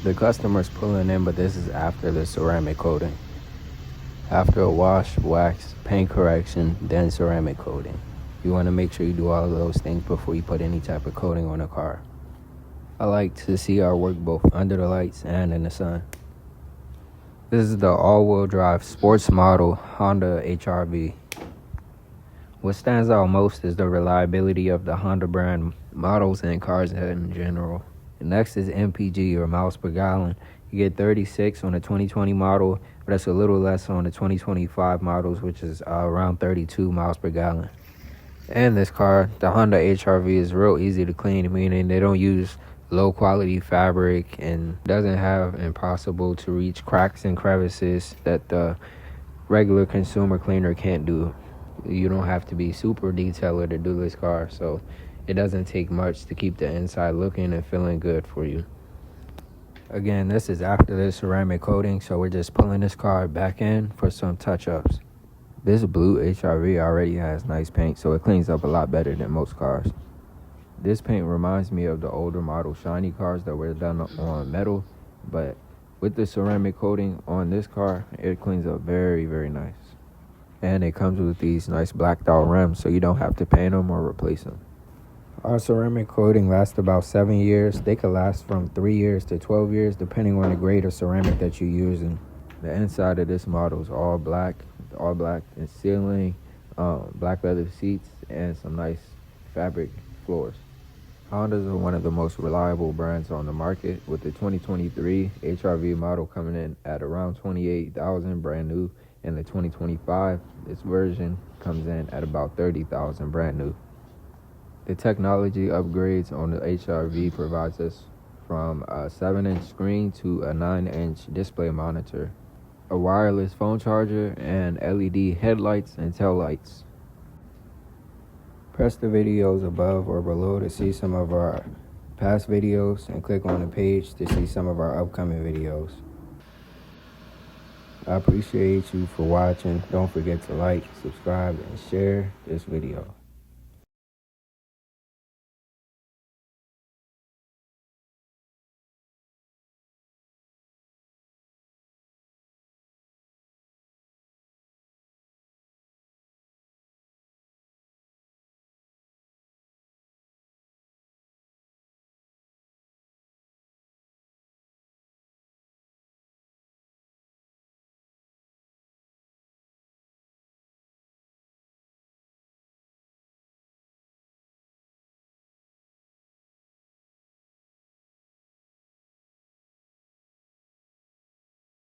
The customer's pulling in, but this is after the ceramic coating. After a wash, wax, paint correction, then ceramic coating. You want to make sure you do all of those things before you put any type of coating on a car. I like to see our work both under the lights and in the sun. This is the all-wheel drive sports model Honda HR-V. What stands out most is the reliability of the Honda brand models and cars in general. Next is MPG, or miles per gallon. You get 36 on the 2020 model, but that's a little less on the 2025 models, which is around 32 miles per gallon. And this car, the Honda HR-V, is real easy to clean, meaning they don't use low quality fabric and doesn't have impossible to reach cracks and crevices that the regular consumer cleaner can't do. You don't have to be super detailer to do this car, so it doesn't take much to keep the inside looking and feeling good for you. Again, this is after the ceramic coating, so we're just pulling this car back in for some touch-ups. This blue HR-V already has nice paint, so it cleans up a lot better than most cars. This paint reminds me of the older model shiny cars that were done on metal, but with the ceramic coating on this car, it cleans up very, very nice. And it comes with these nice blacked out rims, so you don't have to paint them or replace them. Our ceramic coating lasts about 7 years. They could last from 3 years to 12 years, depending on the grade of ceramic that you're using. The inside of this model is all black and ceiling, black leather seats, and some nice fabric floors. Hondas are one of the most reliable brands on the market, with the 2023 HR-V model coming in at around $28,000 brand new, and the 2025, this version comes in at about $30,000 brand new. The technology upgrades on the HR-V provides us from a 7-inch screen to a 9-inch display monitor, a wireless phone charger, and LED headlights and tail lights. Press the videos above or below to see some of our past videos, and click on the page to see some of our upcoming videos. I appreciate you for watching. Don't forget to like, subscribe, and share this video.